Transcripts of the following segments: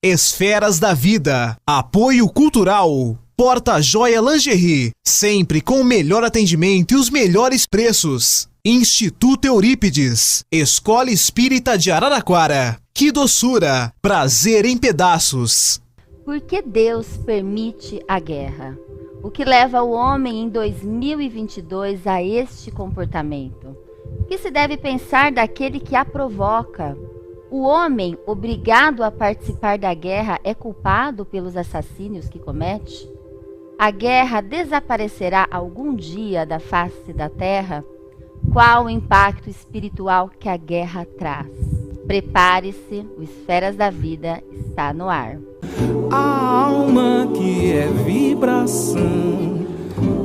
Esferas da Vida. Apoio Cultural. Porta Joia Lingerie. Sempre com o melhor atendimento e os melhores preços. Instituto Eurípides. Escola Espírita de Araraquara. Que doçura. Prazer em pedaços. Por que Deus permite a guerra? O que leva o homem em 2022 a este comportamento? O que se deve pensar daquele que a provoca? O homem obrigado a participar da guerra é culpado pelos assassínios que comete? A guerra desaparecerá algum dia da face da terra? Qual o impacto espiritual que a guerra traz? Prepare-se, o Esferas da Vida está no ar. A alma que é vibração,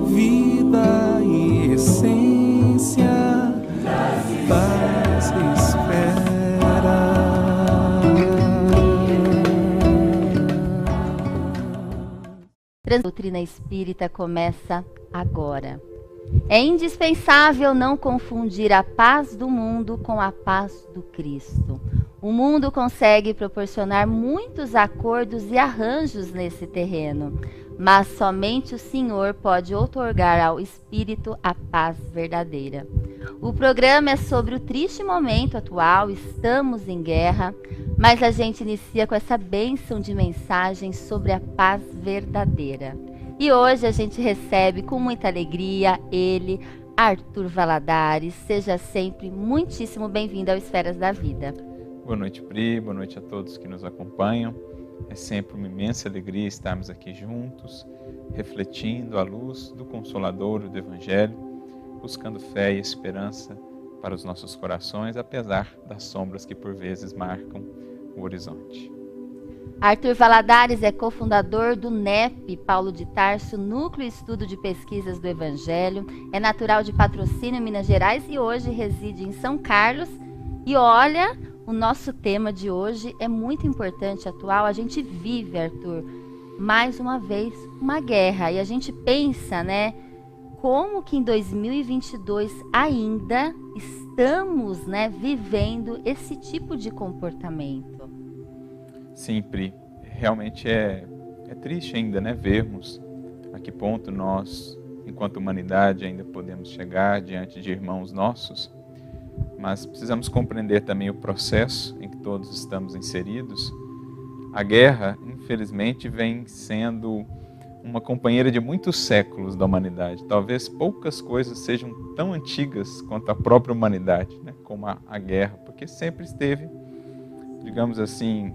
vida e essência das esferas. A doutrina espírita começa agora. É indispensável não confundir a paz do mundo com a paz do Cristo. O mundo consegue proporcionar muitos acordos e arranjos nesse terreno, mas somente o Senhor pode outorgar ao espírito a paz verdadeira. O programa é sobre o triste momento atual, estamos em guerra, mas a gente inicia com essa bênção de mensagem sobre a paz verdadeira. E hoje a gente recebe com muita alegria ele, Arthur Valadares. Seja sempre muitíssimo bem-vindo ao Esferas da Vida. Boa noite, Pri. Boa noite a todos que nos acompanham. É sempre uma imensa alegria estarmos aqui juntos, refletindo à luz do Consolador, do Evangelho, buscando fé e esperança para os nossos corações, apesar das sombras que por vezes marcam o horizonte. Arthur Valadares é cofundador do NEP Paulo de Tarso, Núcleo Estudo de Pesquisas do Evangelho, é natural de Patrocínio, Minas Gerais, e hoje reside em São Carlos. E olha, o nosso tema de hoje é muito importante, atual. A gente vive, Arthur, mais uma vez, uma guerra. E a gente pensa, né, como que em 2022 ainda estamos, né, vivendo esse tipo de comportamento. Sim, Pri. Realmente é triste ainda, né, vermos a que ponto nós, enquanto humanidade, ainda podemos chegar diante de irmãos nossos. Mas precisamos compreender também o processo em que todos estamos inseridos. A guerra, infelizmente, vem sendo uma companheira de muitos séculos da humanidade. Talvez poucas coisas sejam tão antigas quanto a própria humanidade, né? Como a guerra, porque sempre esteve, digamos assim,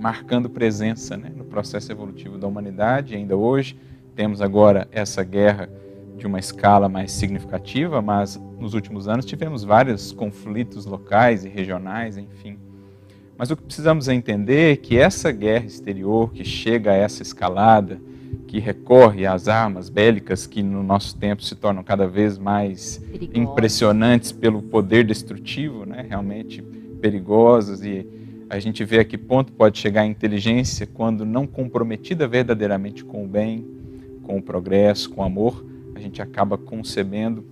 marcando presença, né, no processo evolutivo da humanidade. E ainda hoje temos agora essa guerra de uma escala mais significativa, mas nos últimos anos tivemos vários conflitos locais e regionais, enfim. Mas o que precisamos entender é que essa guerra exterior que chega a essa escalada, que recorre às armas bélicas que no nosso tempo se tornam cada vez mais impressionantes pelo poder destrutivo, né, realmente perigosas, e a gente vê a que ponto pode chegar a inteligência quando não comprometida verdadeiramente com o bem, com o progresso, com o amor. A gente acaba concebendo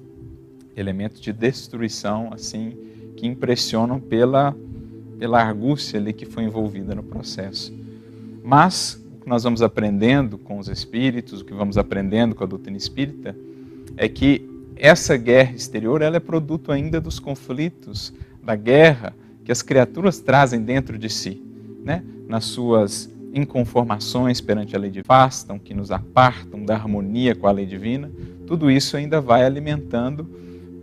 elementos de destruição assim que impressionam pela argúcia ali que foi envolvida no processo. Mas o que nós vamos aprendendo com os espíritos, o que vamos aprendendo com a doutrina espírita, é que essa guerra exterior ela é produto ainda dos conflitos, da guerra que as criaturas trazem dentro de si, né? Nas suas inconformações perante a lei divina, afastam, que nos apartam da harmonia com a lei divina. Tudo isso ainda vai alimentando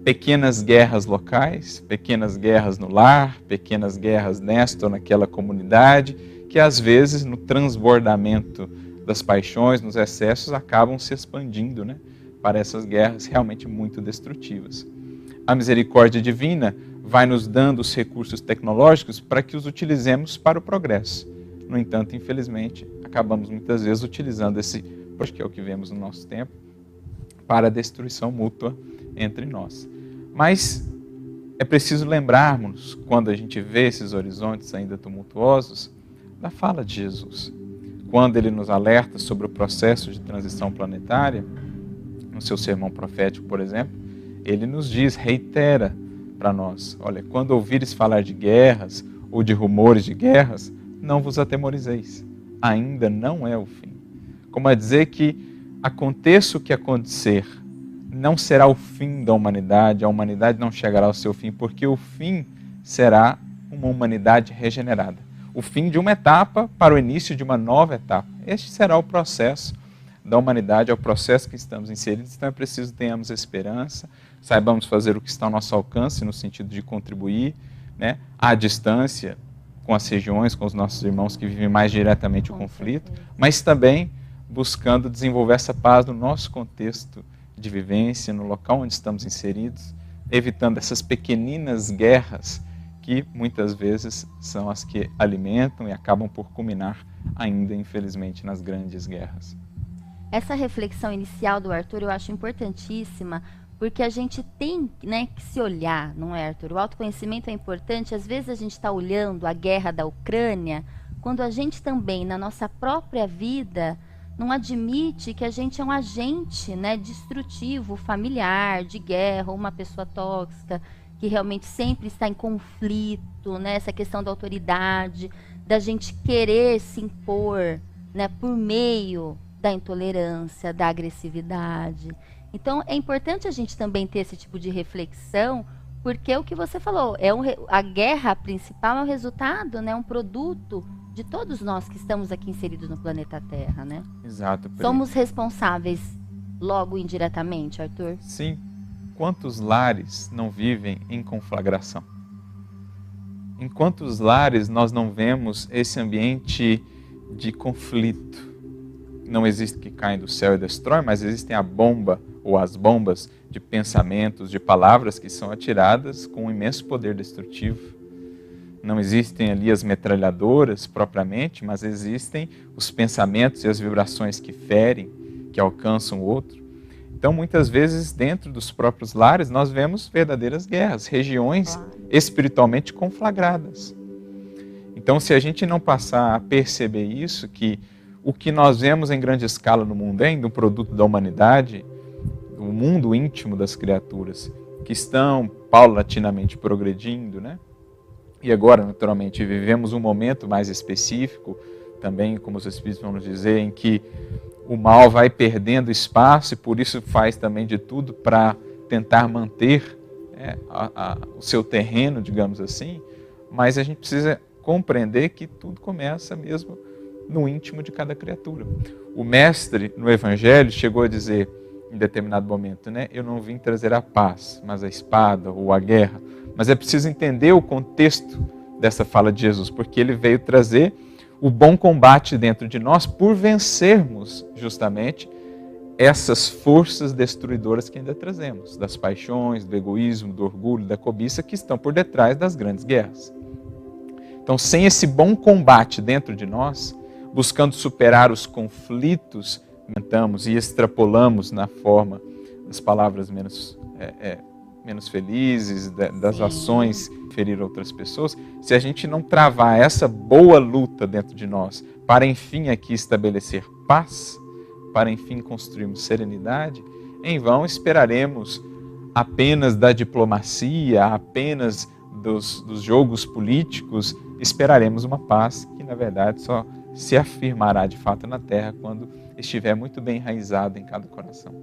pequenas guerras locais, pequenas guerras no lar, pequenas guerras nesta ou naquela comunidade, que às vezes no transbordamento das paixões, nos excessos, acabam se expandindo, né, para essas guerras realmente muito destrutivas. A misericórdia divina vai nos dando os recursos tecnológicos para que os utilizemos para o progresso. No entanto, infelizmente, acabamos muitas vezes utilizando esse, que é o que vemos no nosso tempo, para a destruição mútua entre nós. Mas é preciso lembrarmos, quando a gente vê esses horizontes ainda tumultuosos, da fala de Jesus. Quando ele nos alerta sobre o processo de transição planetária, no seu sermão profético, por exemplo, ele nos diz, reitera para nós, olha, quando ouvires falar de guerras ou de rumores de guerras, não vos atemorizeis. Ainda não é o fim. Como a dizer que aconteça o que acontecer, não será o fim da humanidade, a humanidade não chegará ao seu fim, porque o fim será uma humanidade regenerada. O fim de uma etapa para o início de uma nova etapa. Este será o processo da humanidade, é o processo que estamos inseridos, então é preciso que tenhamos esperança, saibamos fazer o que está ao nosso alcance, no sentido de contribuir, né, à distância, com as regiões, com os nossos irmãos que vivem mais diretamente o conflito, mas também buscando desenvolver essa paz no nosso contexto de vivência, no local onde estamos inseridos, evitando essas pequeninas guerras que muitas vezes são as que alimentam e acabam por culminar ainda, infelizmente, nas grandes guerras. Essa reflexão inicial do Arthur eu acho importantíssima, porque a gente tem, né, que se olhar, não é, Arthur? O autoconhecimento é importante. Às vezes a gente está olhando a guerra da Ucrânia, quando a gente também, na nossa própria vida, não admite que a gente é um agente, né, destrutivo, familiar, de guerra, ou uma pessoa tóxica, que realmente sempre está em conflito, né, essa questão da autoridade, da gente querer se impor, né, por meio da intolerância, da agressividade. Então, é importante a gente também ter esse tipo de reflexão, porque é o que você falou, a guerra principal é um resultado, né, um produto de todos nós que estamos aqui inseridos no planeta Terra, né? Exato. Somos responsáveis logo indiretamente, Arthur? Sim. Quantos lares não vivem em conflagração? Em quantos lares nós não vemos esse ambiente de conflito? Não existe que caem do céu e destrói, mas existem a bomba ou as bombas de pensamentos, de palavras que são atiradas com um imenso poder destrutivo. Não existem ali as metralhadoras propriamente, mas existem os pensamentos e as vibrações que ferem, que alcançam o outro. Então, muitas vezes, dentro dos próprios lares, nós vemos verdadeiras guerras, regiões espiritualmente conflagradas. Então, se a gente não passar a perceber isso, que o que nós vemos em grande escala no mundo é ainda um produto da humanidade, o mundo íntimo das criaturas, que estão paulatinamente progredindo, né? E agora, naturalmente, vivemos um momento mais específico, também, como os Espíritos vão nos dizer, em que o mal vai perdendo espaço e por isso faz também de tudo para tentar manter o seu terreno, digamos assim, mas a gente precisa compreender que tudo começa mesmo no íntimo de cada criatura. O mestre, no Evangelho, chegou a dizer, em determinado momento, né, eu não vim trazer a paz, mas a espada ou a guerra. Mas é preciso entender o contexto dessa fala de Jesus, porque ele veio trazer o bom combate dentro de nós por vencermos justamente essas forças destruidoras que ainda trazemos, das paixões, do egoísmo, do orgulho, da cobiça, que estão por detrás das grandes guerras. Então, sem esse bom combate dentro de nós, buscando superar os conflitos, comentamos e extrapolamos na forma das palavras menos felizes, das ações ferir outras pessoas, se a gente não travar essa boa luta dentro de nós, para enfim aqui estabelecer paz, para enfim construirmos serenidade, em vão esperaremos apenas da diplomacia, apenas dos jogos políticos, esperaremos uma paz que na verdade só se afirmará de fato na Terra quando estiver muito bem enraizado em cada coração.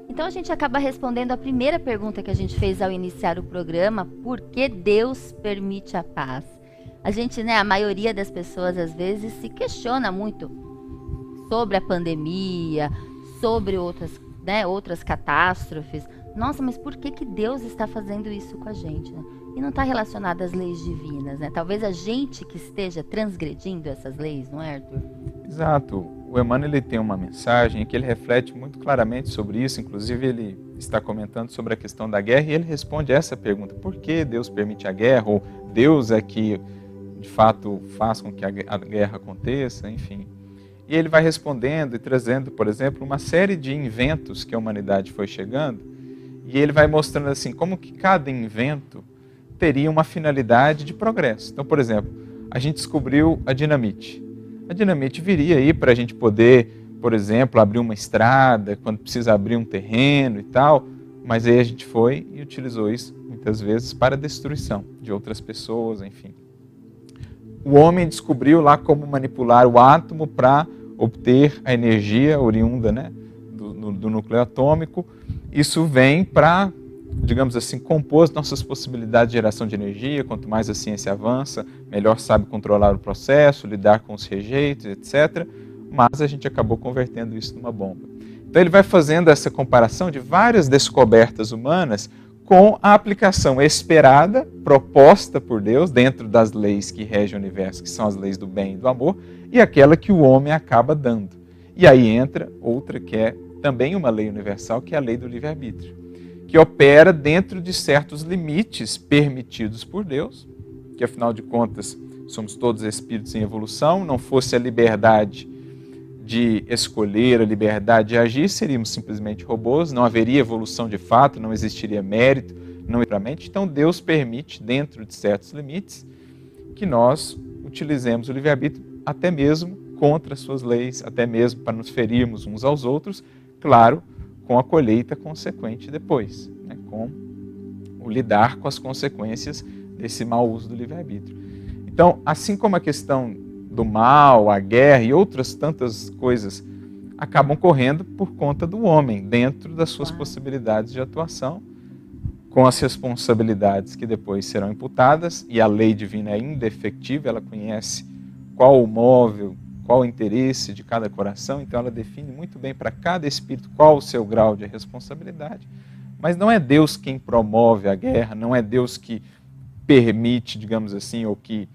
Então a gente acaba respondendo a primeira pergunta que a gente fez ao iniciar o programa: por que Deus permite a paz? A gente, né, a maioria das pessoas às vezes se questiona muito sobre a pandemia, sobre outras catástrofes. Nossa, mas por que Deus está fazendo isso com a gente, né? E não está relacionado às leis divinas, né? Talvez a gente que esteja transgredindo essas leis, não é, Arthur? Exato. O Emmanuel ele tem uma mensagem que ele reflete muito claramente sobre isso. Inclusive ele está comentando sobre a questão da guerra e ele responde essa pergunta: por que Deus permite a guerra? Ou Deus é que de fato faz com que a guerra aconteça? Enfim. E ele vai respondendo e trazendo, por exemplo, uma série de inventos que a humanidade foi chegando, e ele vai mostrando assim como que cada invento teria uma finalidade de progresso. Então, por exemplo, a gente descobriu a dinamite. A dinamite viria aí para a gente poder, por exemplo, abrir uma estrada, quando precisa abrir um terreno e tal, mas aí a gente foi e utilizou isso muitas vezes para a destruição de outras pessoas, enfim. o homem descobriu lá como manipular o átomo para obter a energia oriunda, né, do núcleo atômico. Isso vem para, digamos assim, compor as nossas possibilidades de geração de energia. Quanto mais a ciência avança, melhor sabe controlar o processo, lidar com os rejeitos, etc. Mas a gente acabou convertendo isso numa bomba. Então ele vai fazendo essa comparação de várias descobertas humanas com a aplicação esperada, proposta por Deus, dentro das leis que regem o universo, que são as leis do bem e do amor, e aquela que o homem acaba dando. E aí entra outra que é também uma lei universal, que é a lei do livre-arbítrio, que opera dentro de certos limites permitidos por Deus, que afinal de contas somos todos espíritos em evolução. Não fosse a liberdade de escolher, a liberdade de agir, seríamos simplesmente robôs, não haveria evolução de fato, não existiria mérito, não realmente. Então Deus permite, dentro de certos limites, que nós utilizemos o livre-arbítrio até mesmo contra as suas leis, até mesmo para nos ferirmos uns aos outros, claro, com a colheita consequente depois, né? Com o lidar com as consequências desse mau uso do livre-arbítrio. Então, assim como a questão do mal, a guerra e outras tantas coisas acabam correndo por conta do homem, dentro das suas possibilidades de atuação, com as responsabilidades que depois serão imputadas, e a lei divina é indefectível, ela conhece qual o móvel, qual o interesse de cada coração, então ela define muito bem para cada espírito qual o seu grau de responsabilidade. Mas não é Deus quem promove a guerra, não é Deus que permite, digamos assim, ou que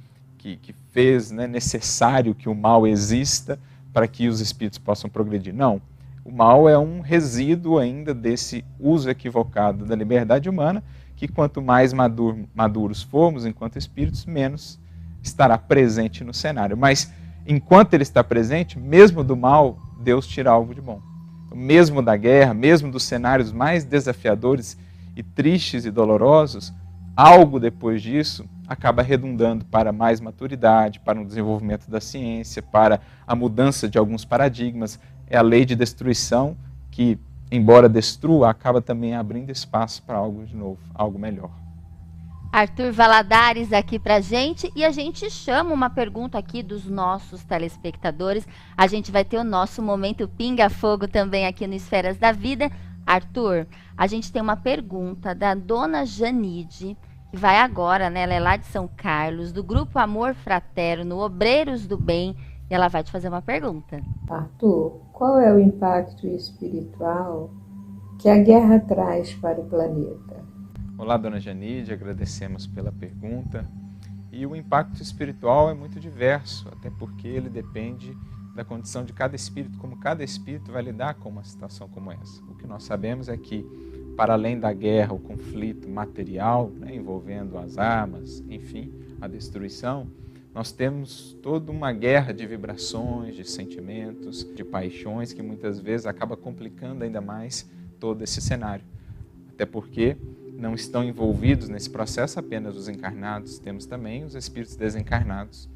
fez, né, necessário que o mal exista para que os espíritos possam progredir. Não. O mal é um resíduo ainda desse uso equivocado da liberdade humana, que quanto mais maduros formos enquanto espíritos, menos estará presente no cenário. Mas enquanto ele está presente, mesmo do mal, Deus tira algo de bom. Mesmo da guerra, mesmo dos cenários mais desafiadores e tristes e dolorosos, algo depois disso acaba redundando para mais maturidade, para o desenvolvimento da ciência, para a mudança de alguns paradigmas. É a lei de destruição que, embora destrua, acaba também abrindo espaço para algo de novo, algo melhor. Arthur Valadares aqui pra gente, e a gente chama uma pergunta aqui dos nossos telespectadores. A gente vai ter o nosso momento pinga-fogo também aqui no Esferas da Vida. Arthur, a gente tem uma pergunta da dona Janide, que vai agora, né? Ela é lá de São Carlos, do Grupo Amor Fraterno, Obreiros do Bem, e ela vai te fazer uma pergunta. Arthur, qual é o impacto espiritual que a guerra traz para o planeta? Olá, dona Janide, agradecemos pela pergunta. E o impacto espiritual é muito diverso, até porque ele depende da condição de cada espírito, como cada espírito vai lidar com uma situação como essa. O que nós sabemos é que, para além da guerra, o conflito material, né, envolvendo as armas, enfim, a destruição, nós temos toda uma guerra de vibrações, de sentimentos, de paixões, que muitas vezes acaba complicando ainda mais todo esse cenário. Até porque não estão envolvidos nesse processo apenas os encarnados, temos também os espíritos desencarnados.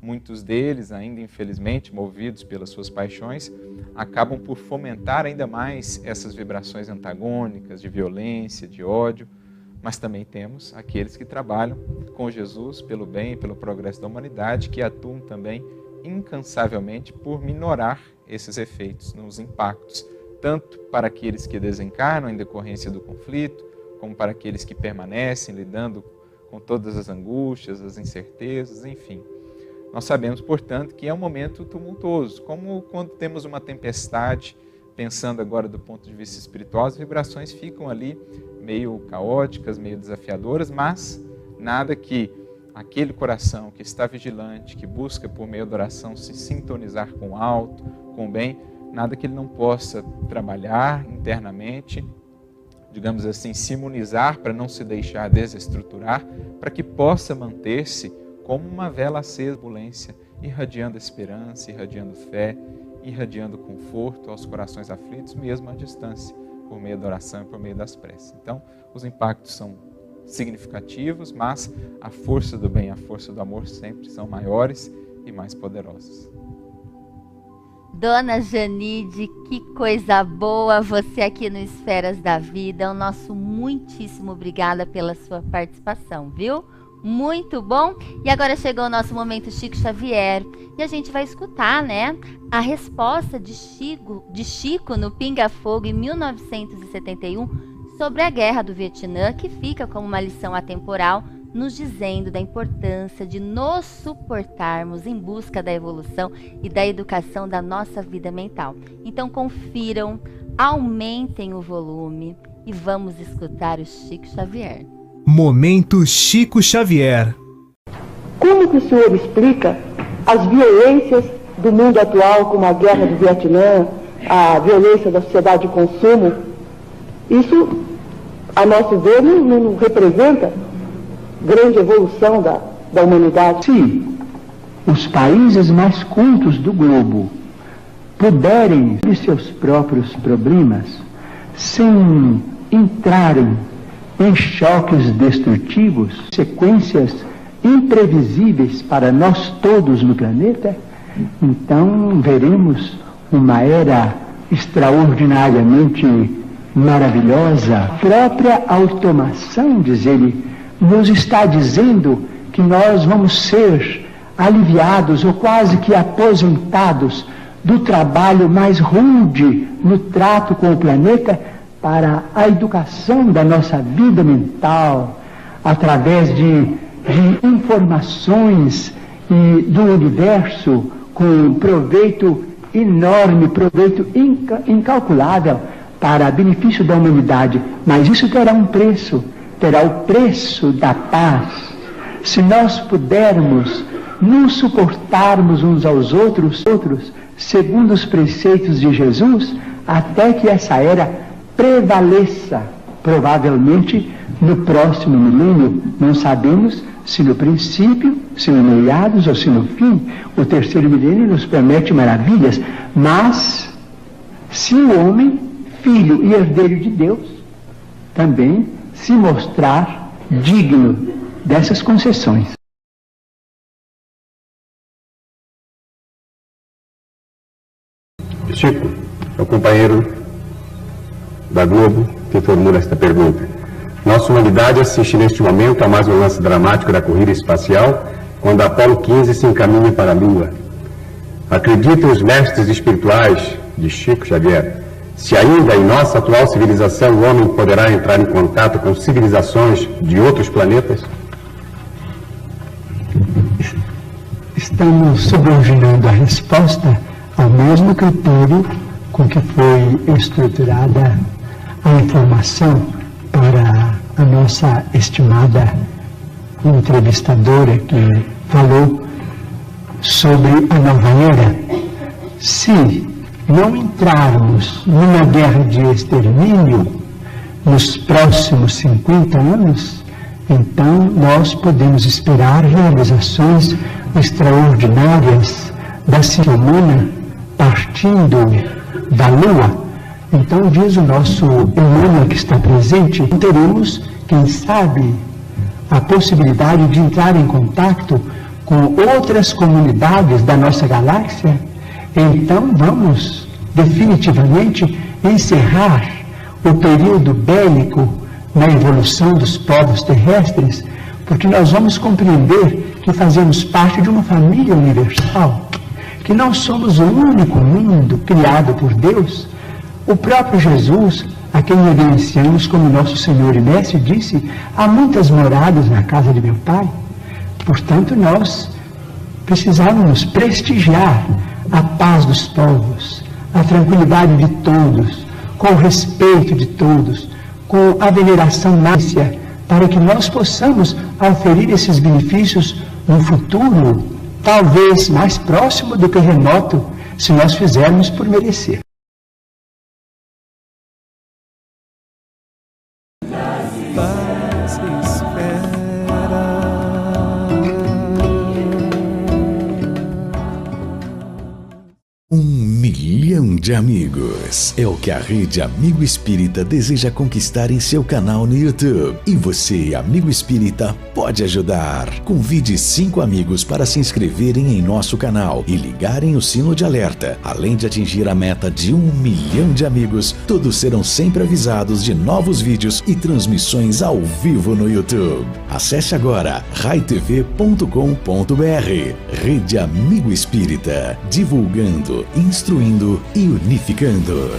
Muitos deles, ainda infelizmente, movidos pelas suas paixões, acabam por fomentar ainda mais essas vibrações antagônicas, de violência, de ódio, mas também temos aqueles que trabalham com Jesus pelo bem e pelo progresso da humanidade, que atuam também incansavelmente por minorar esses efeitos, nos impactos, tanto para aqueles que desencarnam em decorrência do conflito, como para aqueles que permanecem lidando com todas as angústias, as incertezas, enfim. Nós sabemos, portanto, que é um momento tumultuoso, como quando temos uma tempestade, pensando agora do ponto de vista espiritual, as vibrações ficam ali meio caóticas, meio desafiadoras, mas nada que aquele coração que está vigilante, que busca por meio da oração se sintonizar com o alto, com o bem, nada que ele não possa trabalhar internamente, digamos assim, se imunizar para não se deixar desestruturar, para que possa manter-se como uma vela acesa, opulência, irradiando esperança, irradiando fé, irradiando conforto aos corações aflitos, mesmo à distância, por meio da oração e por meio das preces. Então, os impactos são significativos, mas a força do bem, a força do amor sempre são maiores e mais poderosas. Dona Janide, que coisa boa você aqui no Esferas da Vida. O nosso muitíssimo obrigada pela sua participação, viu? Muito bom. E agora chegou o nosso momento Chico Xavier. E a gente vai escutar, né, a resposta de Chico no Pinga Fogo em 1971 sobre a Guerra do Vietnã, que fica como uma lição atemporal, nos dizendo da importância de nos suportarmos em busca da evolução e da educação da nossa vida mental. Então confiram, aumentem o volume e vamos escutar o Chico Xavier. Momento Chico Xavier. Como que o senhor explica as violências do mundo atual, como a guerra do Vietnã, a violência da sociedade de consumo? Isso, a nosso ver, não representa grande evolução da humanidade. Se os países mais cultos do globo puderem ver seus próprios problemas sem entrarem em choques destrutivos, sequências imprevisíveis para nós todos no planeta, então veremos uma era extraordinariamente maravilhosa. A própria automação, diz ele, nos está dizendo que nós vamos ser aliviados ou quase que aposentados do trabalho mais rude no trato com o planeta para a educação da nossa vida mental, através de informações e do universo com proveito enorme, proveito incalculável para benefício da humanidade. Mas isso terá um preço, terá o preço da paz. Se nós pudermos nos suportarmos uns aos outros, segundo os preceitos de Jesus, até que essa era prevaleça, provavelmente no próximo milênio. Não sabemos se no princípio, se no meados ou se no fim. O terceiro milênio nos promete maravilhas, mas se o homem, filho e herdeiro de Deus, também se mostrar digno dessas concessões. Chico, é o companheiro da Globo que formula esta pergunta. Nossa humanidade assiste neste momento a mais um lance dramático da corrida espacial, quando a Apolo 15 se encaminha para a Lua. Acreditam os mestres espirituais de Chico Xavier, se ainda em nossa atual civilização o homem poderá entrar em contato com civilizações de outros planetas? Estamos subordinando a resposta ao mesmo critério com que foi estruturada a informação para a nossa estimada entrevistadora que falou sobre a nova era. Se não entrarmos numa guerra de extermínio nos próximos 50 anos, então nós podemos esperar realizações extraordinárias da ciência humana partindo da Lua. Então, diz o nosso Emmanuel que está presente, teremos, quem sabe, a possibilidade de entrar em contato com outras comunidades da nossa galáxia. Então, vamos definitivamente encerrar o período bélico na evolução dos povos terrestres, porque nós vamos compreender que fazemos parte de uma família universal, que não somos o único mundo criado por Deus. O próprio Jesus, a quem reverenciamos como nosso Senhor e Mestre, disse: há muitas moradas na casa de meu Pai. Portanto, nós precisávamos prestigiar a paz dos povos, a tranquilidade de todos, com o respeito de todos, com a veneração nácia, para que nós possamos oferir esses benefícios no futuro, talvez mais próximo do que remoto, se nós fizermos por merecer. de amigos. É o que a Rede Amigo Espírita deseja conquistar em seu canal no YouTube. E você, amigo espírita, pode ajudar. Convide 5 amigos para se inscreverem em nosso canal e ligarem o sino de alerta. Além de atingir a meta de 1 milhão de amigos, todos serão sempre avisados de novos vídeos e transmissões ao vivo no YouTube. Acesse agora raitv.com.br. Rede Amigo Espírita, divulgando, instruindo e unificando.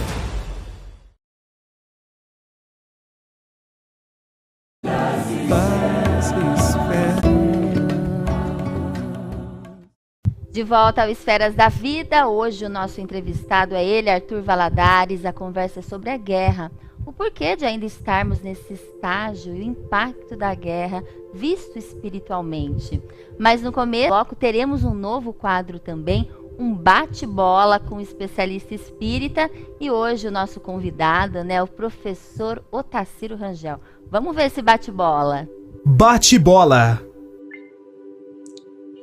De volta ao Esferas da Vida, hoje o nosso entrevistado é ele, Arthur Valadares. A conversa é sobre a guerra, o porquê de ainda estarmos nesse estágio e o impacto da guerra visto espiritualmente. Mas no começo do bloco teremos um novo quadro também, um bate-bola com um especialista espírita, e hoje o nosso convidado, né, o professor Otacílio Rangel. Vamos ver esse bate-bola. Bate-bola.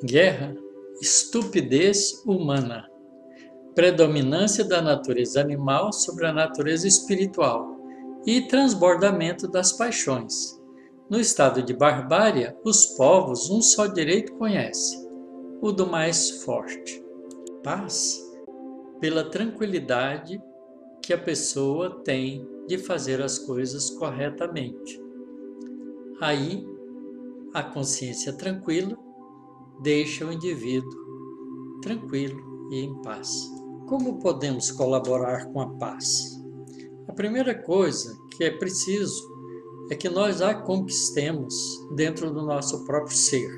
Guerra, estupidez humana, predominância da natureza animal sobre a natureza espiritual e transbordamento das paixões. No estado de barbárie, os povos um só direito conhecem, o do mais forte. Paz, pela tranquilidade que a pessoa tem de fazer as coisas corretamente. Aí, a consciência tranquila deixa o indivíduo tranquilo e em paz. Como podemos colaborar com a paz? A primeira coisa que é preciso é que nós a conquistemos dentro do nosso próprio ser.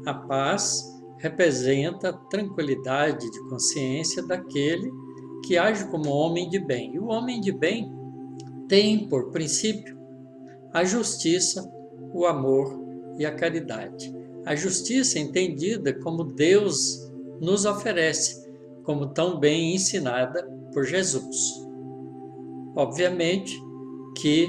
A paz representa a tranquilidade de consciência daquele que age como homem de bem. E o homem de bem tem, por princípio, a justiça, o amor e a caridade. A justiça entendida como Deus nos oferece, como tão bem ensinada por Jesus. Obviamente que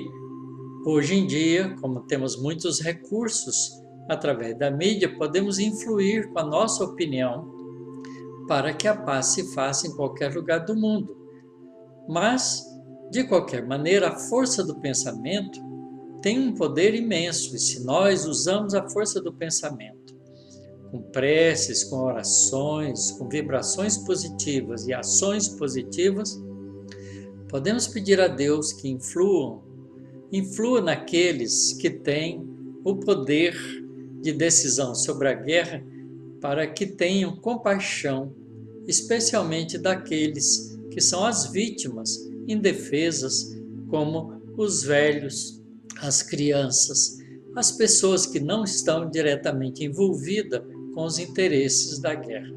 hoje em dia, como temos muitos recursos através da mídia, podemos influir com a nossa opinião para que a paz se faça em qualquer lugar do mundo. Mas, de qualquer maneira, a força do pensamento tem um poder imenso, e se nós usamos a força do pensamento com preces, com orações, com vibrações positivas e ações positivas, podemos pedir a Deus que influa naqueles que têm o poder de decisão sobre a guerra, para que tenham compaixão, especialmente daqueles que são as vítimas indefesas, como os velhos, as crianças, as pessoas que não estão diretamente envolvidas com os interesses da guerra.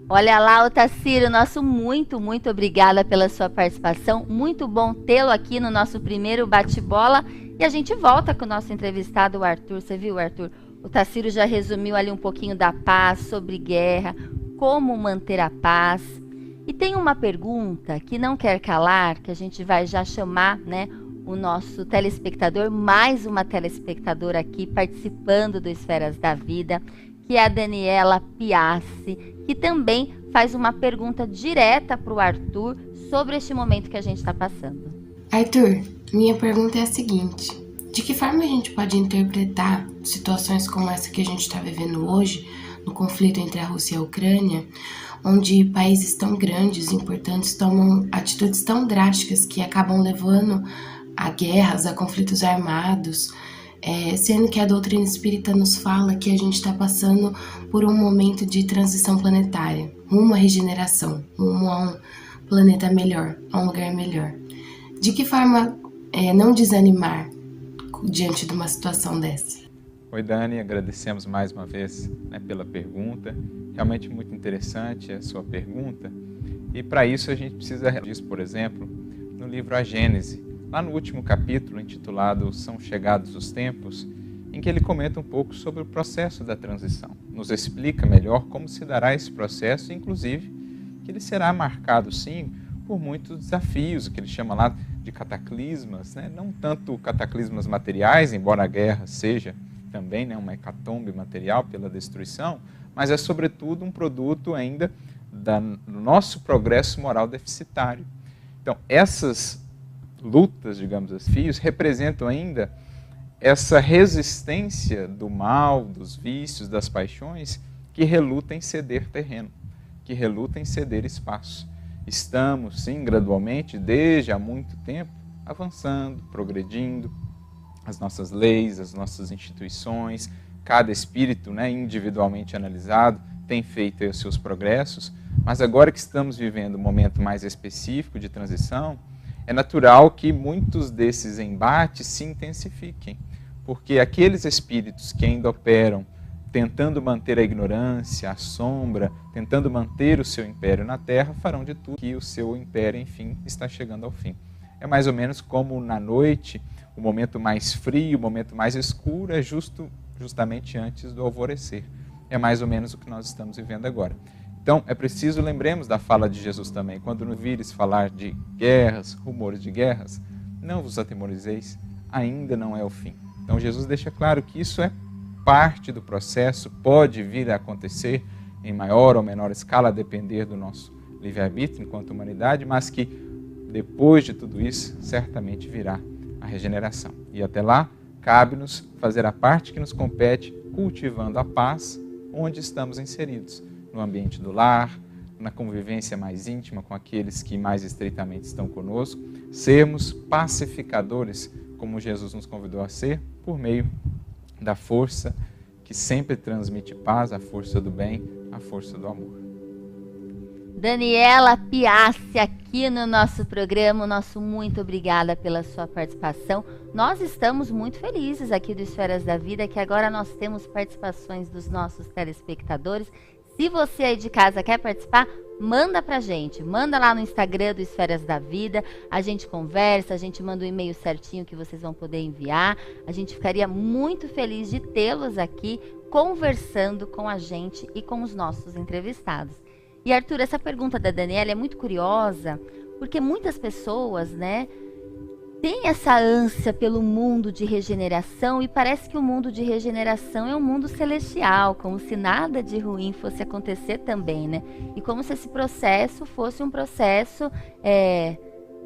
Olha lá, Otacílio, nosso muito obrigada pela sua participação. Muito bom tê-lo aqui no nosso primeiro bate-bola. E a gente volta com o nosso entrevistado, o Arthur. Você viu, Arthur? O Otacílio já resumiu ali um pouquinho da paz, sobre guerra, como manter a paz. E tem uma pergunta que não quer calar, que a gente vai já chamar, né, o nosso telespectador, mais uma telespectadora aqui participando do Esferas da Vida, que é a Daniela Piassi, que também faz uma pergunta direta para o Arthur sobre este momento que a gente está passando. Arthur, minha pergunta é a seguinte: de que forma a gente pode interpretar situações como essa que a gente está vivendo hoje, no conflito entre a Rússia e a Ucrânia, onde países tão grandes e importantes tomam atitudes tão drásticas que acabam levando a guerras, a conflitos armados, sendo que a doutrina espírita nos fala que a gente está passando por um momento de transição planetária, rumo à regeneração, rumo a um planeta melhor, a um lugar melhor. De que forma não desanimar diante de uma situação dessa? Oi, Dani, agradecemos mais uma vez, né, pela pergunta. Realmente muito interessante a sua pergunta. E para isso a gente precisa disso, por exemplo, no livro A Gênese, lá no último capítulo, intitulado São Chegados os Tempos, em que ele comenta um pouco sobre o processo da transição. Nos explica melhor como se dará esse processo, inclusive que ele será marcado, sim, por muitos desafios, o que ele chama lá de cataclismas, né? Não tanto cataclismas materiais, embora a guerra seja também, né, uma hecatombe material pela destruição, mas é sobretudo um produto ainda do nosso progresso moral deficitário. Então, essas lutas, digamos assim, desafios, representam ainda essa resistência do mal, dos vícios, das paixões, que reluta em ceder terreno, que reluta em ceder espaço. Estamos, sim, gradualmente, desde há muito tempo, avançando, progredindo, as nossas leis, as nossas instituições, cada espírito, né, individualmente analisado, tem feito aí os seus progressos, mas agora que estamos vivendo um momento mais específico de transição, é natural que muitos desses embates se intensifiquem, porque aqueles espíritos que ainda operam tentando manter a ignorância, a sombra, tentando manter o seu império na Terra, farão de tudo que o seu império, enfim, está chegando ao fim. É mais ou menos como na noite, o momento mais frio, o momento mais escuro é justamente antes do alvorecer. É mais ou menos o que nós estamos vivendo agora. Então, é preciso, lembremos da fala de Jesus também, quando nos vires falar de guerras, rumores de guerras, não vos atemorizeis, ainda não é o fim. Então, Jesus deixa claro que isso é parte do processo, pode vir a acontecer em maior ou menor escala, a depender do nosso livre-arbítrio enquanto humanidade, mas que depois de tudo isso, certamente virá a regeneração. E até lá, cabe-nos fazer a parte que nos compete, cultivando a paz onde estamos inseridos, no ambiente do lar, na convivência mais íntima com aqueles que mais estreitamente estão conosco, sermos pacificadores, como Jesus nos convidou a ser, por meio da força que sempre transmite paz, a força do bem, a força do amor. Daniela Piassi aqui no nosso programa, nosso muito obrigada pela sua participação. Nós estamos muito felizes aqui do Esferas da Vida, que agora nós temos participações dos nossos telespectadores. Se você aí de casa quer participar, manda pra gente, manda lá no Instagram do Esferas da Vida, a gente conversa, a gente manda o e-mail certinho que vocês vão poder enviar. A gente ficaria muito feliz de tê-los aqui conversando com a gente e com os nossos entrevistados. E Arthur, essa pergunta da Daniela é muito curiosa, porque muitas pessoas, né, têm essa ânsia pelo mundo de regeneração e parece que o mundo de regeneração é um mundo celestial, como se nada de ruim fosse acontecer também, né? E como se esse processo fosse um processo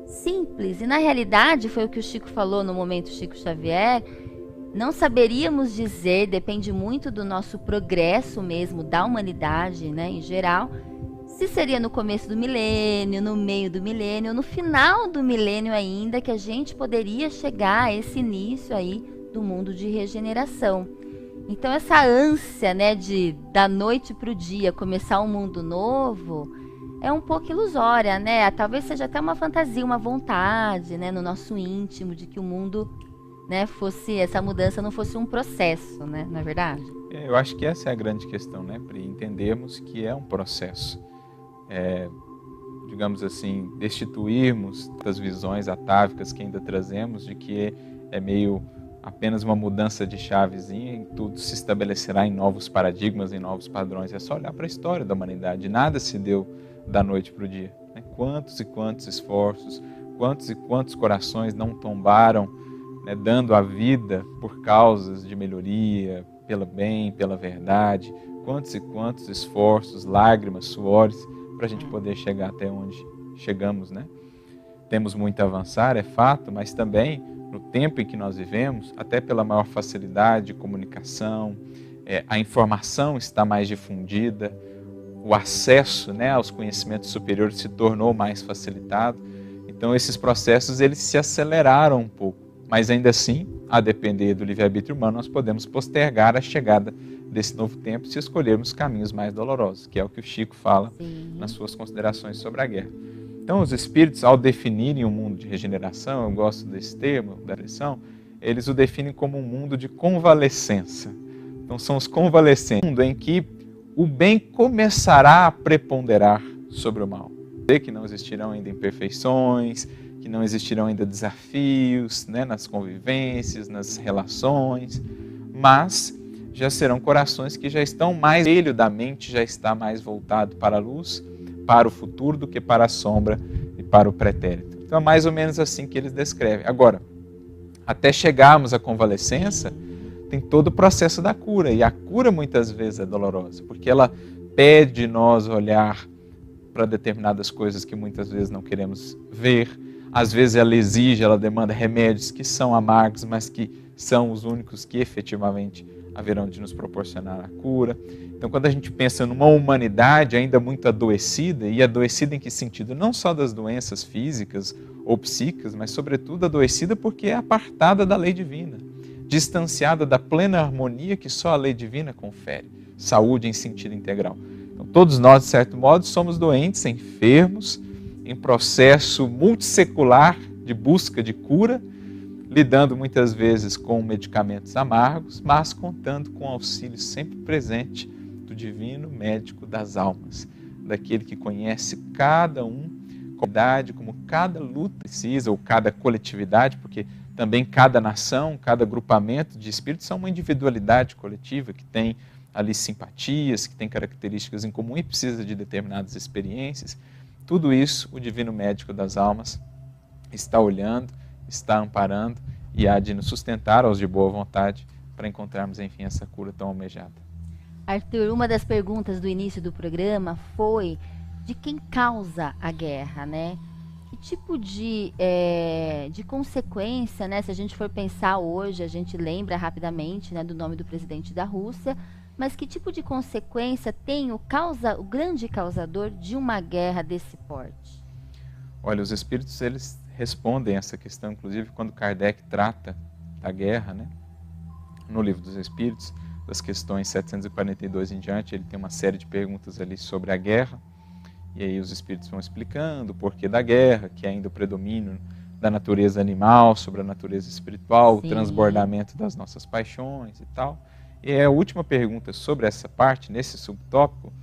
simples. E na realidade, foi o que o Chico falou no momento Chico Xavier, não saberíamos dizer, depende muito do nosso progresso mesmo, da humanidade, né, em geral, se seria no começo do milênio, no meio do milênio, no final do milênio ainda, que a gente poderia chegar a esse início aí do mundo de regeneração. Então essa ânsia, né, da noite para o dia começar um mundo novo é um pouco ilusória, né? Talvez seja até uma fantasia, uma vontade, né, no nosso íntimo de que o mundo, né, fosse, essa mudança não fosse um processo, né? Não é verdade? Eu acho que essa é a grande questão, né, Pri? Entendermos que é um processo. Digamos assim, destituirmos das visões atávicas que ainda trazemos de que é meio apenas uma mudança de chavezinha e tudo se estabelecerá em novos paradigmas, em novos padrões. É só olhar para a história da humanidade. Nada se deu da noite para o dia, né? Quantos e quantos esforços, quantos e quantos corações não tombaram, né, dando a vida por causas de melhoria, pelo bem, pela verdade. Quantos e quantos esforços, lágrimas, suores, para a gente poder chegar até onde chegamos, né? Temos muito a avançar, é fato, mas também no tempo em que nós vivemos, até pela maior facilidade de comunicação, a informação está mais difundida, o acesso, né, aos conhecimentos superiores se tornou mais facilitado. Então esses processos eles se aceleraram um pouco, mas ainda assim, a depender do livre-arbítrio humano, nós podemos postergar a chegada desse novo tempo se escolhermos caminhos mais dolorosos, que é o que o Chico fala nas suas considerações sobre a guerra. Então, os espíritos, ao definirem um mundo de regeneração, eu gosto desse termo, da lição, eles o definem como um mundo de convalescença. Então, são os convalescentes, um mundo em que o bem começará a preponderar sobre o mal. Que não existirão ainda imperfeições, que não existirão ainda desafios, né, nas convivências, nas relações, mas já serão corações que já estão mais, o espelho da mente já está mais voltado para a luz, para o futuro, do que para a sombra e para o pretérito. Então é mais ou menos assim que eles descrevem. Agora, até chegarmos à convalescença, tem todo o processo da cura, e a cura muitas vezes é dolorosa, porque ela pede de nós olhar para determinadas coisas que muitas vezes não queremos ver. Às vezes ela exige, ela demanda remédios que são amargos, mas que são os únicos que efetivamente haverão de nos proporcionar a cura. Então, quando a gente pensa numa humanidade ainda muito adoecida, e adoecida em que sentido? Não só das doenças físicas ou psíquicas, mas sobretudo adoecida porque é apartada da lei divina, distanciada da plena harmonia que só a lei divina confere, saúde em sentido integral. Então, todos nós, de certo modo, somos doentes, enfermos, em processo multissecular de busca de cura, lidando muitas vezes com medicamentos amargos, mas contando com o auxílio sempre presente do divino médico das almas, daquele que conhece cada um, como cada luta precisa, ou cada coletividade, porque também cada nação, cada agrupamento de espíritos são uma individualidade coletiva que tem ali simpatias, que tem características em comum e precisa de determinadas experiências. Tudo isso o divino médico das almas está olhando, está amparando e há de nos sustentar aos de boa vontade para encontrarmos, enfim, essa cura tão almejada. Arthur, uma das perguntas do início do programa foi de quem causa a guerra, né? Que tipo de consequência, né? Se a gente for pensar hoje, a gente lembra rapidamente, né, do nome do presidente da Rússia, mas que tipo de consequência tem o grande causador de uma guerra desse porte? Olha, os espíritos, eles respondem essa questão, inclusive quando Kardec trata da guerra, né? No Livro dos Espíritos, das questões 742 em diante, ele tem uma série de perguntas ali sobre a guerra, e aí os espíritos vão explicando o porquê da guerra, que é ainda o predomínio da natureza animal sobre a natureza espiritual, Sim. O transbordamento das nossas paixões e tal. E a última pergunta sobre essa parte, nesse subtópico,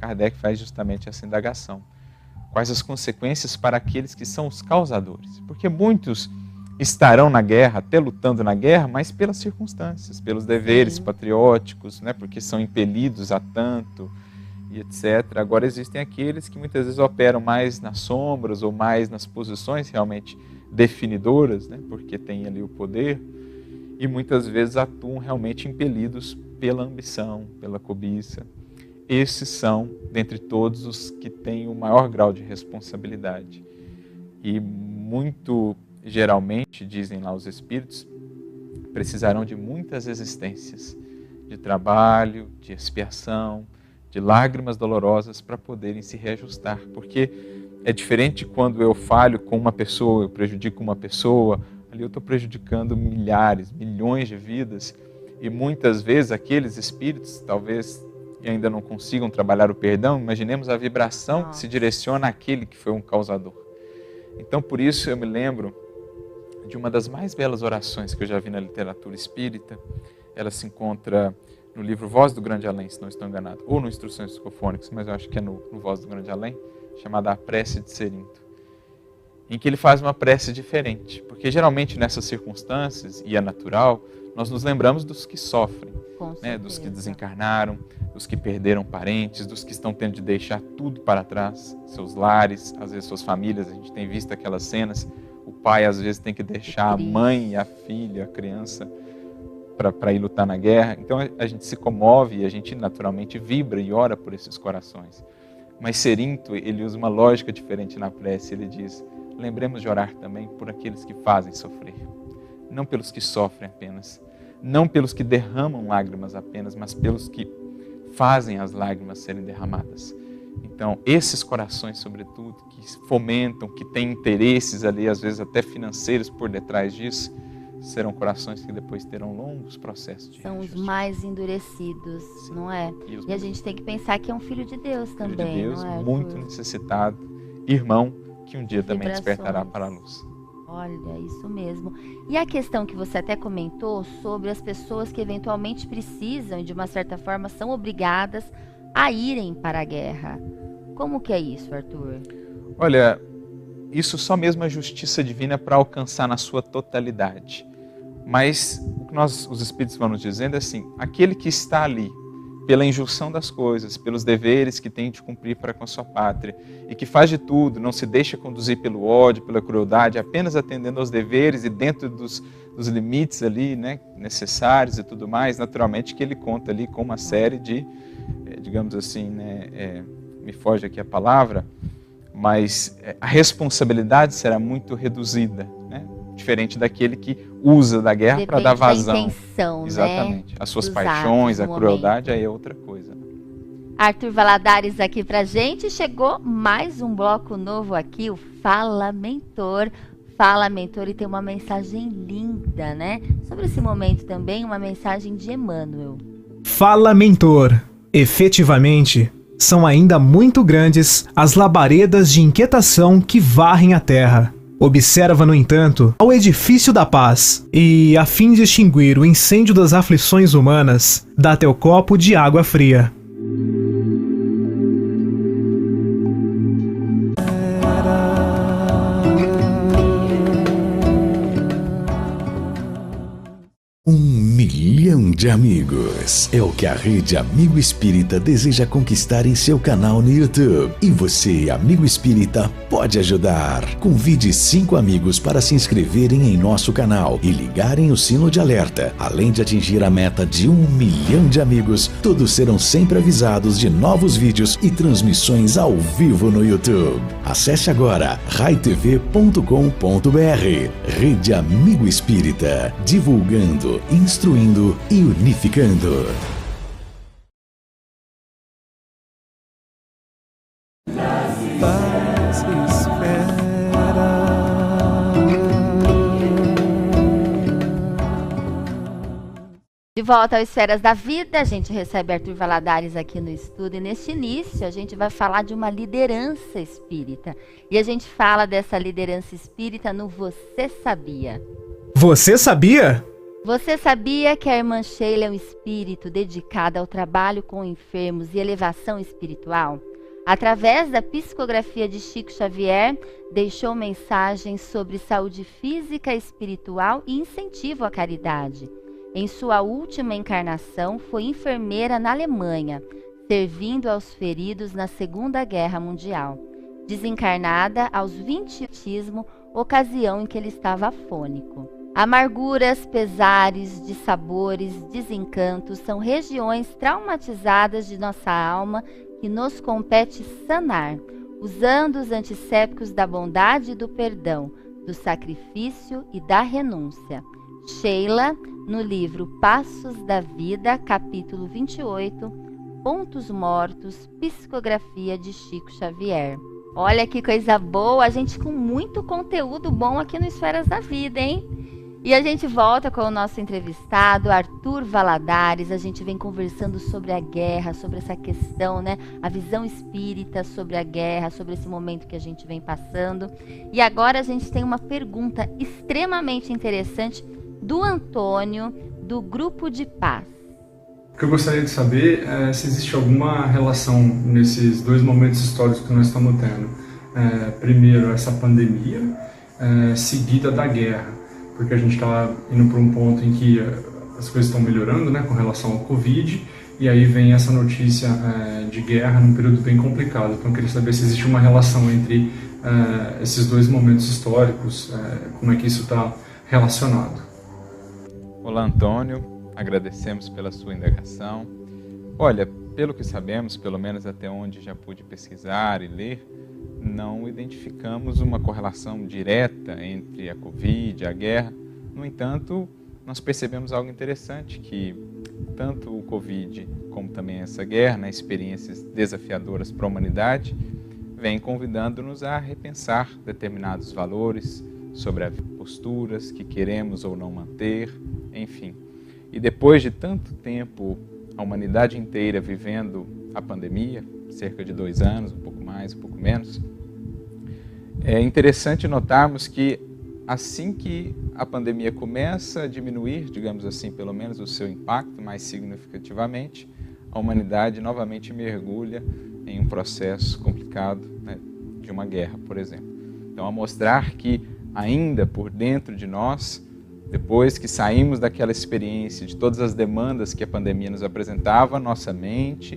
Kardec faz justamente essa indagação. Quais as consequências para aqueles que são os causadores? Porque muitos estarão na guerra, até lutando na guerra, mas pelas circunstâncias, pelos deveres patrióticos, né, porque são impelidos a tanto, e etc. Agora existem aqueles que muitas vezes operam mais nas sombras ou mais nas posições realmente definidoras, né, porque têm ali o poder, e muitas vezes atuam realmente impelidos pela ambição, pela cobiça. Esses são, dentre todos, os que têm o maior grau de responsabilidade. E muito geralmente, dizem lá os espíritos, precisarão de muitas existências, de trabalho, de expiação, de lágrimas dolorosas para poderem se reajustar. Porque é diferente quando eu falho com uma pessoa, eu prejudico uma pessoa, ali eu estou prejudicando milhares, milhões de vidas, e muitas vezes aqueles espíritos, talvez ainda não consigam trabalhar o perdão, imaginemos a vibração que se direciona àquele que foi um causador. Então, por isso eu me lembro de uma das mais belas orações que eu já vi na literatura espírita. Ela se encontra no livro Voz do Grande Além, se não estou enganado, ou no Instruções Psicofônicas, mas eu acho que é no Voz do Grande Além, chamada A Prece de Cerinto, em que ele faz uma prece diferente, porque geralmente nessas circunstâncias, e é natural, nós nos lembramos dos que sofrem, né, dos que desencarnaram, dos que perderam parentes, dos que estão tendo de deixar tudo para trás, seus lares, às vezes suas famílias. A gente tem visto aquelas cenas, o pai às vezes tem que deixar a mãe, a filha, a criança para ir lutar na guerra. Então a gente se comove e a gente naturalmente vibra e ora por esses corações. Mas Cerinto, ele usa uma lógica diferente na prece. Ele diz: lembremos de orar também por aqueles que fazem sofrer, não pelos que sofrem apenas, não pelos que derramam lágrimas apenas, mas pelos que fazem as lágrimas serem derramadas. Então, esses corações, sobretudo, que fomentam, que têm interesses ali, às vezes até financeiros por detrás disso, serão corações que depois terão longos processos de São os mais endurecidos, Sim. não é? E a gente tem que pensar que é um filho de Deus também, filho de Deus, não é? Muito necessitado, irmão, que um dia também despertará para a luz. Olha, isso mesmo. E a questão que você até comentou sobre as pessoas que eventualmente precisam e de uma certa forma são obrigadas a irem para a guerra. Como que é isso, Arthur? Olha, isso só mesmo a justiça divina para alcançar na sua totalidade. Mas o que os espíritos vão nos dizendo é assim: aquele que está ali pela injunção das coisas, pelos deveres que tem de cumprir para com a sua pátria, e que faz de tudo, não se deixa conduzir pelo ódio, pela crueldade, apenas atendendo aos deveres e dentro dos limites ali, né, necessários e tudo mais, naturalmente que ele conta ali com uma série de, digamos assim, né, me foge aqui a palavra, mas a responsabilidade será muito reduzida, né? Diferente daquele que usa da guerra para dar vazão. Da intenção, exatamente. Né? As suas dos paixões, atos, a crueldade, aí é outra coisa. Arthur Valadares aqui pra gente. Chegou mais um bloco novo aqui, o Fala Mentor. Fala Mentor, e tem uma mensagem linda, né? Sobre esse momento também, uma mensagem de Emmanuel. Fala Mentor. Efetivamente, são ainda muito grandes as labaredas de inquietação que varrem a terra. Observa, no entanto, ao edifício da paz, e, a fim de extinguir o incêndio das aflições humanas, dá teu copo de água fria. Milhão de amigos é o que a Rede Amigo Espírita deseja conquistar em seu canal no YouTube. E você, amigo espírita, pode ajudar. Convide 5 amigos para se inscreverem em nosso canal e ligarem o sino de alerta. Além de atingir a meta de 1 milhão de amigos, todos serão sempre avisados de novos vídeos e transmissões ao vivo no YouTube. Acesse agora raitv.com.br. Rede Amigo Espírita, divulgando, instruindo e unificando. De volta ao Esferas da Vida, a gente recebe Arthur Valadares aqui no estúdio, e neste início a gente vai falar de uma liderança espírita. E a gente fala dessa liderança espírita no Você Sabia? Você sabia? Você sabia que a irmã Sheila é um espírito dedicado ao trabalho com enfermos e elevação espiritual? Através da psicografia de Chico Xavier, deixou mensagens sobre saúde física, espiritual e incentivo à caridade. Em sua última encarnação, foi enfermeira na Alemanha, servindo aos feridos na Segunda Guerra Mundial. Desencarnada aos 20 anos, ocasião em que ele estava afônico. Amarguras, pesares, dissabores, desencantos são regiões traumatizadas de nossa alma que nos compete sanar, usando os antissépticos da bondade e do perdão, do sacrifício e da renúncia. Sheila, no livro Passos da Vida, capítulo 28, Pontos Mortos, psicografia de Chico Xavier. Olha que coisa boa, a gente com muito conteúdo bom aqui no Esferas da Vida, hein? E a gente volta com o nosso entrevistado, Arthur Valadares. A gente vem conversando sobre a guerra, sobre essa questão, né? A visão espírita sobre a guerra, sobre esse momento que a gente vem passando. E agora a gente tem uma pergunta extremamente interessante do Antônio, do Grupo de Paz. O que eu gostaria de saber é se existe alguma relação nesses 2 momentos históricos que nós estamos tendo. Primeiro, essa pandemia, seguida da guerra. Porque a gente está indo para um ponto em que as coisas estão melhorando, né, com relação ao Covid, e aí vem essa notícia de guerra num período bem complicado. Então eu queria saber se existe uma relação entre esses 2 momentos históricos, como é que isso está relacionado. Olá, Antônio, agradecemos pela sua indagação. Olha, pelo que sabemos, pelo menos até onde já pude pesquisar e ler, não identificamos uma correlação direta entre a Covid e a guerra. No entanto, nós percebemos algo interessante, que tanto o Covid como também essa guerra, né, experiências desafiadoras para a humanidade, vem convidando-nos a repensar determinados valores, sobre as posturas que queremos ou não manter, enfim. E depois de tanto tempo, a humanidade inteira vivendo a pandemia, cerca de 2 anos, um pouco mais, um pouco menos, é interessante notarmos que assim que a pandemia começa a diminuir, digamos assim, pelo menos o seu impacto mais significativamente, a humanidade novamente mergulha em um processo complicado, né, de uma guerra, por exemplo. Então, a mostrar que ainda por dentro de nós, depois que saímos daquela experiência de todas as demandas que a pandemia nos apresentava, nossa mente,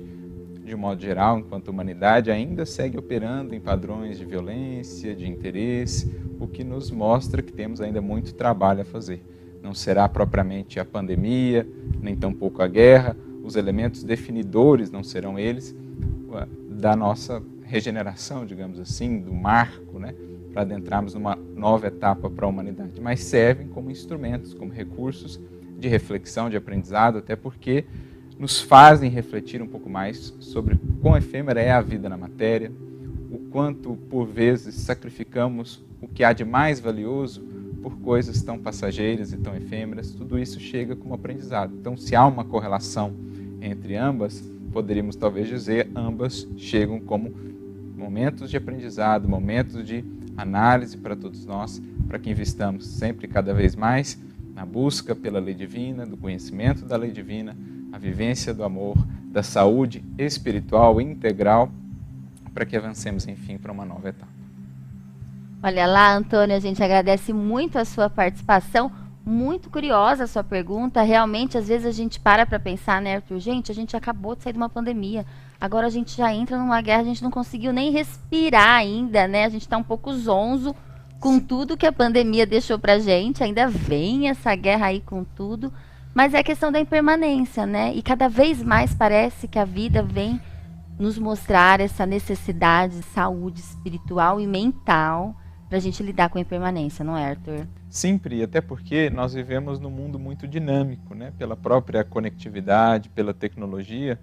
de um modo geral, enquanto humanidade, ainda segue operando em padrões de violência, de interesse, o que nos mostra que temos ainda muito trabalho a fazer. Não será propriamente a pandemia, nem tampouco a guerra, os elementos definidores não serão eles da nossa regeneração, digamos assim, do marco, né, para adentrarmos numa nova etapa para a humanidade, mas servem como instrumentos, como recursos de reflexão, de aprendizado, até porque nos fazem refletir um pouco mais sobre quão efêmera é a vida na matéria, o quanto, por vezes, sacrificamos o que há de mais valioso por coisas tão passageiras e tão efêmeras. Tudo isso chega como aprendizado. Então, se há uma correlação entre ambas, poderíamos talvez dizer, ambas chegam como momentos de aprendizado, momentos de análise para todos nós, para que investamos sempre cada vez mais na busca pela lei divina, do conhecimento da lei divina, a vivência do amor, da saúde espiritual e integral, para que avancemos, enfim, para uma nova etapa. Olha lá, Antônio, a gente agradece muito a sua participação, muito curiosa a sua pergunta. Realmente, às vezes a gente para pensar, né, Arthur? Gente, a gente acabou de sair de uma pandemia, agora a gente já entra numa guerra, a gente não conseguiu nem respirar ainda, né? A gente está um pouco zonzo com tudo que a pandemia deixou pra gente, ainda vem essa guerra aí com tudo, mas é questão da impermanência, né? E cada vez mais parece que a vida vem nos mostrar essa necessidade de saúde espiritual e mental para a gente lidar com a impermanência, não é, Arthur? Sim, Pri, até porque nós vivemos num mundo muito dinâmico, né? Pela própria conectividade, pela tecnologia,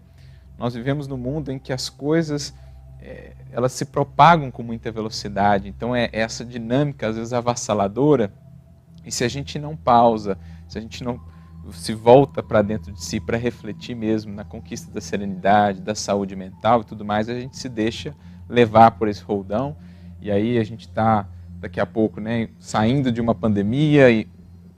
nós vivemos num mundo em que as coisas elas se propagam com muita velocidade, então é essa dinâmica às vezes avassaladora, e se a gente não pausa, se a gente não se volta para dentro de si para refletir mesmo na conquista da serenidade, da saúde mental e tudo mais, a gente se deixa levar por esse roldão, e aí a gente está daqui a pouco, né, saindo de uma pandemia e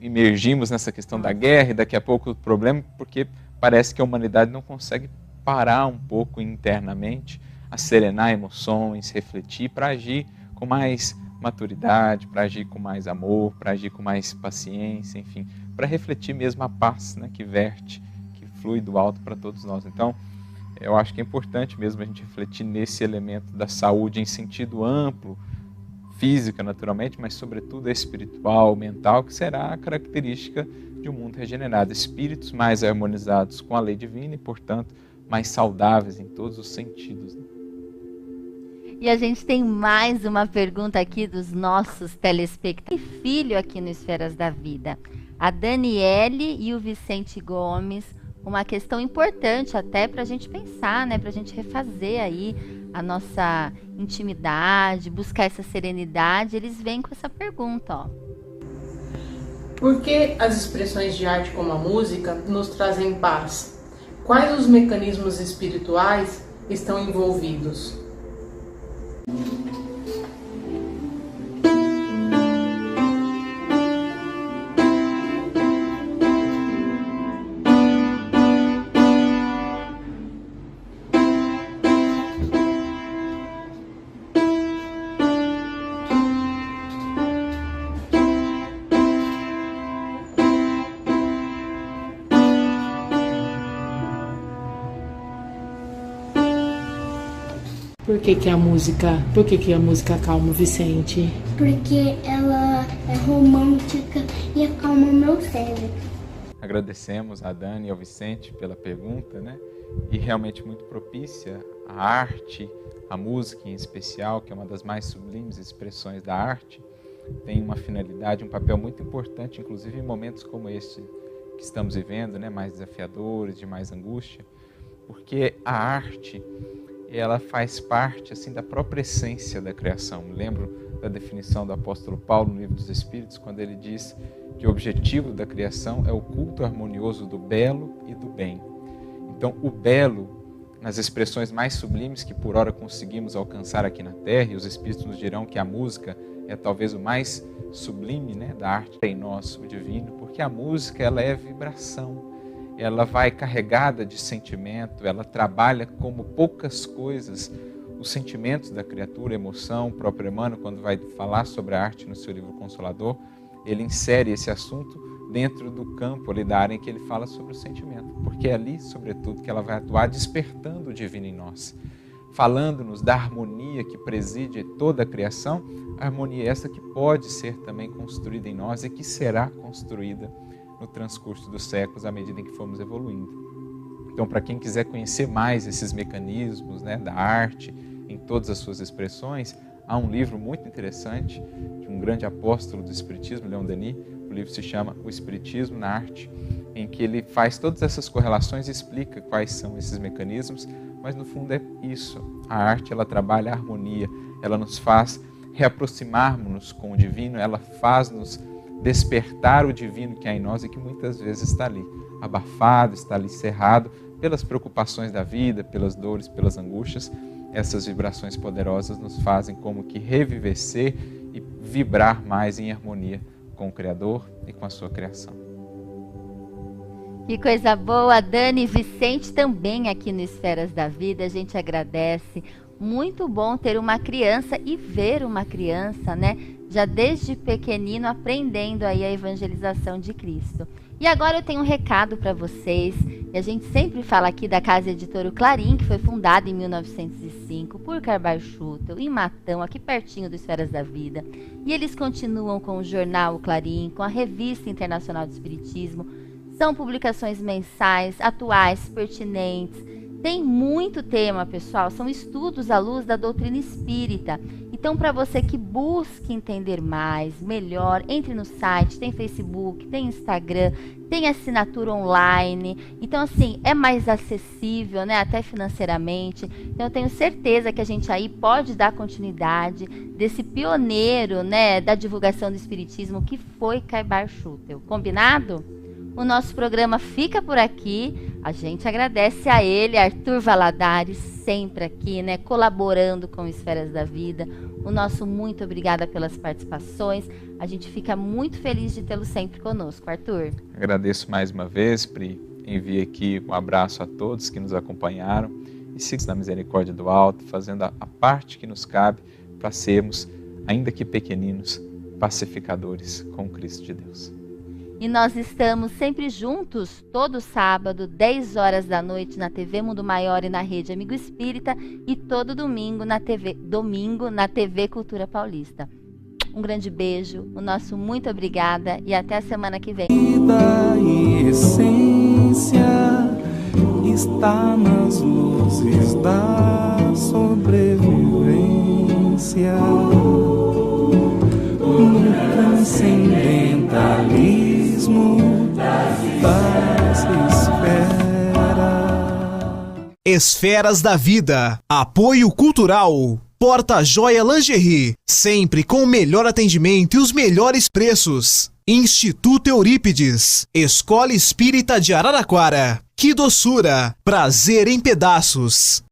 emergimos nessa questão da guerra, e daqui a pouco o problema, porque parece que a humanidade não consegue parar um pouco internamente, a serenar emoções, refletir, para agir com mais maturidade, para agir com mais amor, para agir com mais paciência, enfim, para refletir mesmo a paz, né, que verte, que flui do alto para todos nós. Então, eu acho que é importante mesmo a gente refletir nesse elemento da saúde em sentido amplo, física naturalmente, mas sobretudo espiritual, mental, que será a característica de um mundo regenerado. Espíritos mais harmonizados com a lei divina e, portanto, mais saudáveis em todos os sentidos, né? E a gente tem mais uma pergunta aqui dos nossos telespectadores. Filho aqui no Esferas da Vida. A Daniele e o Vicente Gomes. Uma questão importante até para a gente pensar, né? Para a gente refazer aí a nossa intimidade, buscar essa serenidade. Eles vêm com essa pergunta, ó. Por que as expressões de arte como a música nos trazem paz? Quais os mecanismos espirituais estão envolvidos? Por que a música acalma o Vicente? Porque ela é romântica e acalma o meu cérebro. Agradecemos a Dani e ao Vicente pela pergunta, né? E realmente muito propícia a arte, a música em especial, que é uma das mais sublimes expressões da arte, tem uma finalidade, um papel muito importante, inclusive em momentos como este que estamos vivendo, né? Mais desafiadores, de mais angústia, porque a arte ela faz parte assim da própria essência da criação. Me lembro da definição do apóstolo Paulo no Livro dos Espíritos, quando ele diz que o objetivo da criação é o culto harmonioso do belo e do bem. Então, o belo, nas expressões mais sublimes que por hora conseguimos alcançar aqui na Terra, e os Espíritos nos dirão que a música é talvez o mais sublime, né, da arte em nós, o divino, porque a música ela é vibração. Ela vai carregada de sentimento, ela trabalha como poucas coisas os sentimentos da criatura, emoção. O próprio Emmanuel, quando vai falar sobre a arte no seu livro Consolador, ele insere esse assunto dentro do campo ali da área em que ele fala sobre o sentimento, porque é ali, sobretudo, que ela vai atuar despertando o divino em nós, falando-nos da harmonia que preside toda a criação, a harmonia essa que pode ser também construída em nós e que será construída no transcurso dos séculos, à medida em que formos evoluindo. Então, para quem quiser conhecer mais esses mecanismos, né, da arte em todas as suas expressões, há um livro muito interessante de um grande apóstolo do Espiritismo, Leon Denis. O livro se chama O Espiritismo na Arte, em que ele faz todas essas correlações e explica quais são esses mecanismos, mas no fundo é isso. A arte, ela trabalha a harmonia, ela nos faz reaproximarmos-nos com o divino, ela faz-nos despertar o divino que há em nós e que muitas vezes está ali, abafado, está ali cerrado pelas preocupações da vida, pelas dores, pelas angústias. Essas vibrações poderosas nos fazem como que revivecer e vibrar mais em harmonia com o Criador e com a sua criação. Que coisa boa, Dani e Vicente também aqui no Esferas da Vida, a gente agradece. Muito bom ter uma criança e ver uma criança, né? Já desde pequenino aprendendo aí a evangelização de Cristo. E agora eu tenho um recado para vocês. E a gente sempre fala aqui da Casa Editora Clarim, que foi fundada em 1905 por Carbar Schutel, em Matão, aqui pertinho do Esferas da Vida. E eles continuam com o jornal Clarim, com a Revista Internacional de Espiritismo. São publicações mensais, atuais, pertinentes. Tem muito tema, pessoal. São estudos à luz da doutrina espírita. Então, para você que busca entender mais, melhor, entre no site, tem Facebook, tem Instagram, tem assinatura online. Então, assim, é mais acessível, né? Até financeiramente. Então, eu tenho certeza que a gente aí pode dar continuidade desse pioneiro, né, da divulgação do espiritismo que foi Carbar Schutel. Combinado? O nosso programa fica por aqui. A gente agradece a ele, Arthur Valadares, sempre aqui, né, colaborando com Esferas da Vida. O nosso muito obrigada pelas participações. A gente fica muito feliz de tê-lo sempre conosco, Arthur. Agradeço mais uma vez, Pri. Envio aqui um abraço a todos que nos acompanharam e sigamos na misericórdia do alto, fazendo a parte que nos cabe para sermos, ainda que pequeninos, pacificadores com Cristo de Deus. E nós estamos sempre juntos, todo sábado, 10 horas da noite, na TV Mundo Maior e na Rede Amigo Espírita, e todo domingo na TV Cultura Paulista. Um grande beijo, o nosso muito obrigada e até a semana que vem. Vida e essência está nas luzes da sobrevivência, no transcendentalismo das esferas. Esferas da Vida. Apoio Cultural. Porta Joia Lingerie. Sempre com o melhor atendimento e os melhores preços. Instituto Eurípides. Escola Espírita de Araraquara. Que doçura. Prazer em pedaços.